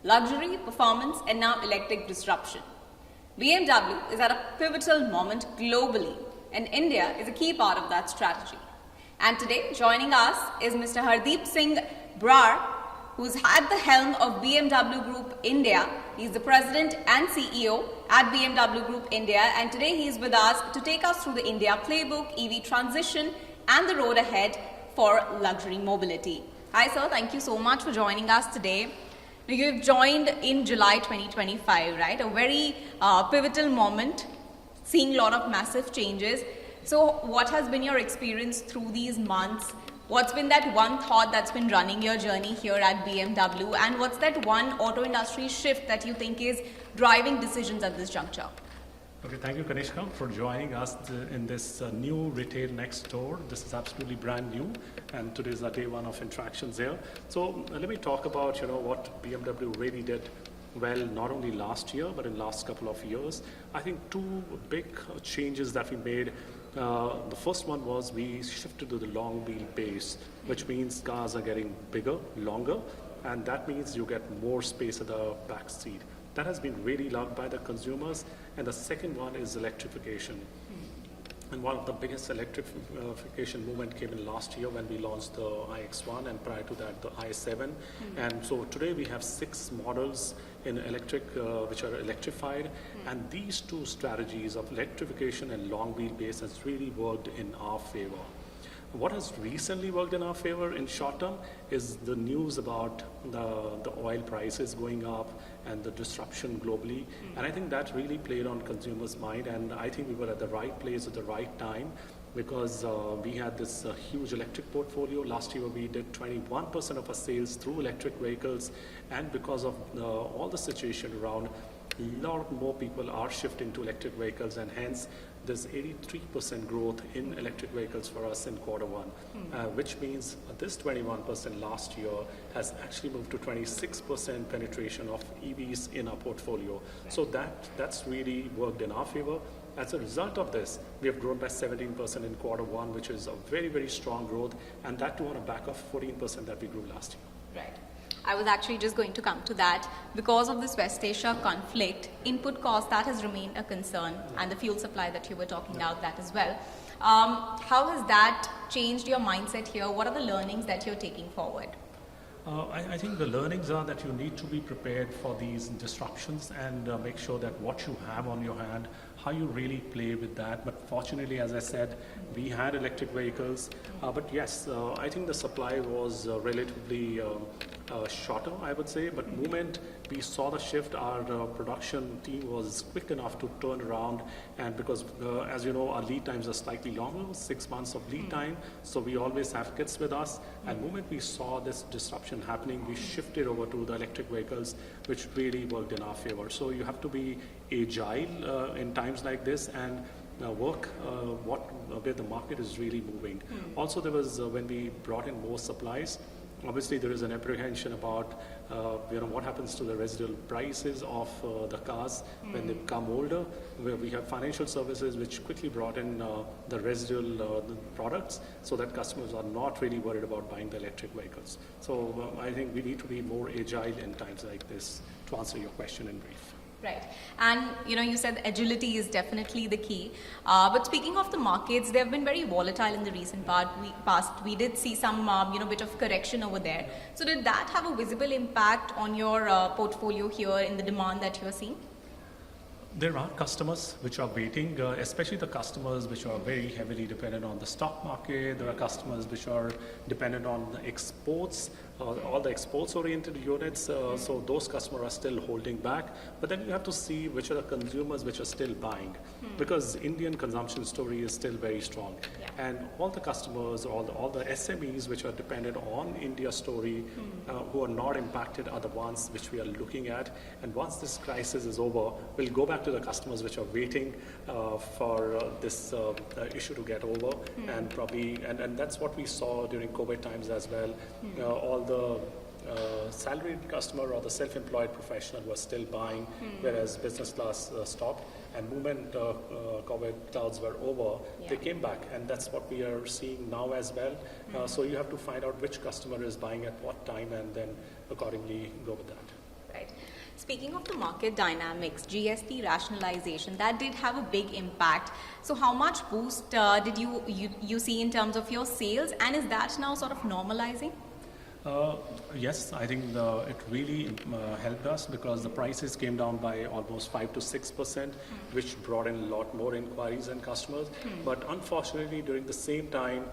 luxury, performance, and now electric disruption. BMW is at a pivotal moment globally, and India is a key part of that strategy. And today, joining us is Mr. Hardeep Singh Brar, who's at the helm of BMW Group India. He's the president and CEO at BMW Group India, and today he's with us to take us through the India playbook, EV transition, and the road ahead for luxury mobility. Hi sir, thank you so much for joining us today. You've joined in July 2025, right? A very pivotal moment, seeing a lot of massive changes. So what has been your experience through these months? What's been that one thought that's been running your journey here at BMW? And what's that one auto industry shift that you think is driving decisions at this juncture? Okay, thank you Kanishka for joining us in this new retail next door. This is absolutely brand new, and today is our day one of interactions here. So let me talk about what BMW really did well, not only last year but in last couple of years. I think two big changes that we made. The first one was we shifted to the long wheelbase, which means cars are getting bigger, longer, and that means you get more space at the back seat. That has been really loved by the consumers. And the second one is electrification. And one of the biggest electrification movement came in last year when we launched the iX1, and prior to that the i7. And so today we have 6 models in electric which are electrified, and these two strategies of electrification and long wheelbase has really worked in our favor. What has recently worked in our favor in short term is the news about the oil prices going up and the disruption globally. And I think that really played on consumers' mind, and I think we were at the right place at the right time, because we had this huge electric portfolio. Last year we did 21% of our sales through electric vehicles, and because of all the situation around, a lot more people are shifting to electric vehicles, and hence there's 83% growth in electric vehicles for us in quarter one, which means this 21% last year has actually moved to 26% penetration of EVs in our portfolio. So that's really worked in our favor. As a result of this, we have grown by 17% in quarter one, which is a very, very strong growth, and that too on a back of 14% that we grew last year. Right. I was actually just going to come to that. Because of this West Asia conflict, input cost, that has remained a concern, and the fuel supply that you were talking about, that as well. How has that changed your mindset here? What are the learnings that you're taking forward? I think the learnings are that you need to be prepared for these disruptions and make sure that what you have on your hand, how you really play with that. But fortunately, as I said, we had electric vehicles. But yes, I think the supply was relatively shorter, I would say. But the moment we saw the shift, our production team was quick enough to turn around. And because, as you know, our lead times are slightly longer, 6 months of lead time. So we always have kits with us. And the moment we saw this disruption happening, we shifted over to the electric vehicles, which really worked in our favor. So you have to be agile in times like this and work where the market is really moving. Also, there was when we brought in more supplies, obviously there is an apprehension about what happens to the residual prices of the cars when they become older, where we have financial services which quickly brought in the residual products, so that customers are not really worried about buying the electric vehicles. So I think we need to be more agile in times like this, to answer your question in brief. Right. And you said agility is definitely the key. But speaking of the markets, they have been very volatile in the recent past. We did see some bit of correction over there. So did that have a visible impact on your portfolio here in the demand that you're seeing? There are customers which are waiting, especially the customers which are very heavily dependent on the stock market. There are customers which are dependent on the exports, all the exports-oriented units. So those customers are still holding back. But then you have to see which are the consumers which are still buying, because Indian consumption story is still very strong. Yeah. And all the customers, all the SMEs which are dependent on India story, who are not impacted, are the ones which we are looking at. And once this crisis is over, we'll go back to the customers which are waiting for this issue to get over, and probably, and that's what we saw during COVID times as well. All the salaried customer or the self-employed professional was still buying, whereas business class stopped. And moment COVID clouds were over, they came back, and that's what we are seeing now as well. So you have to find out which customer is buying at what time, and then accordingly go with that. Right. Speaking of the market dynamics, GST rationalization, that did have a big impact. So how much boost did you see in terms of your sales, and is that now sort of normalizing? Yes, I think it really helped us because the prices came down by almost 5 to 6%, which brought in a lot more inquiries and customers. But unfortunately, during the same time,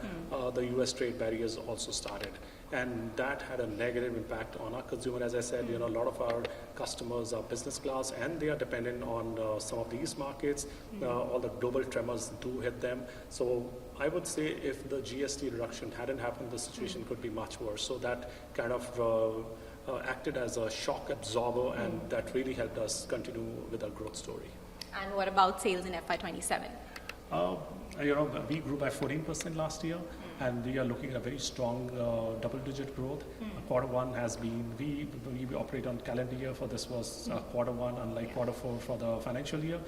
the US trade barriers also started. And that had a negative impact on our consumer. As I said, a lot of our customers are business class and they are dependent on some of these markets. All the global tremors do hit them. So I would say if the GST reduction hadn't happened, the situation could be much worse. So that kind of acted as a shock absorber, and that really helped us continue with our growth story. And what about sales in FY27? We grew by 14% last year, and we are looking at a very strong double-digit growth. Quarter one has been, we operate on calendar year, for this was quarter one, unlike quarter four for the financial year.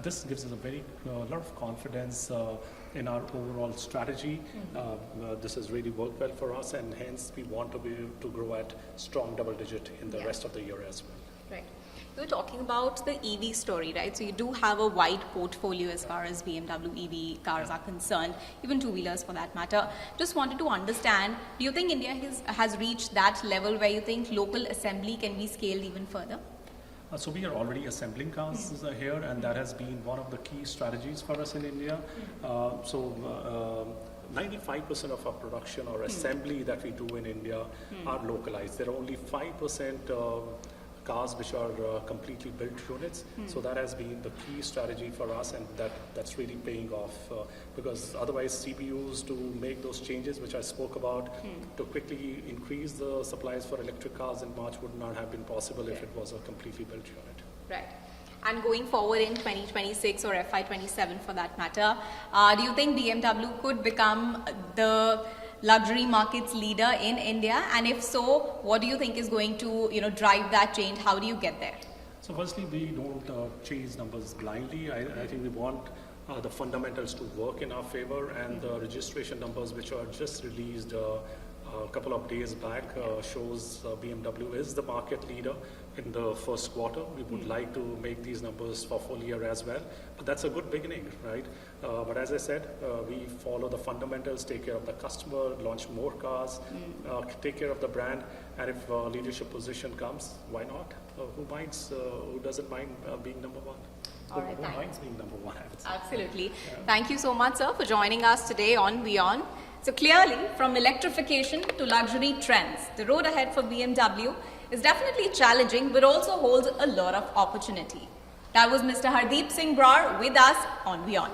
This gives us a lot of confidence in our overall strategy. This has really worked well for us, and hence we want to be able to grow at strong double-digit in the rest of the year as well. Right. You were talking about the EV story, right? So you do have a wide portfolio as far as BMW EV cars are concerned, even two-wheelers for that matter. Just wanted to understand, do you think India has reached that level where you think local assembly can be scaled even further? So we are already assembling cars here, and that has been one of the key strategies for us in India. 95% of our production or assembly that we do in India are localized. There are only 5% cars which are completely built units. So that has been the key strategy for us, and that's really paying off because otherwise CPUs to make those changes which I spoke about to quickly increase the supplies for electric cars in March would not have been possible if it was a completely built unit. Right. And going forward in 2026 or FY27 for that matter, do you think BMW could become the luxury markets leader in India? And if so, what do you think is going to drive that change? How do you get there? So firstly, we don't chase numbers blindly. I think we want the fundamentals to work in our favor, and the registration numbers which are just released a couple of days back shows BMW is the market leader in the first quarter. We would like to make these numbers for full year as well, but that's a good beginning, right? But as I said, we follow the fundamentals, take care of the customer, launch more cars, take care of the brand, and if leadership position comes, why not? Who doesn't mind being number one? All right, who minds being number one? Absolutely. Yeah. Thank you so much, sir, for joining us today on WION. So clearly, from electrification to luxury trends, the road ahead for BMW is definitely challenging, but also holds a lot of opportunity. That was Mr. Hardeep Singh Brar with us on WION.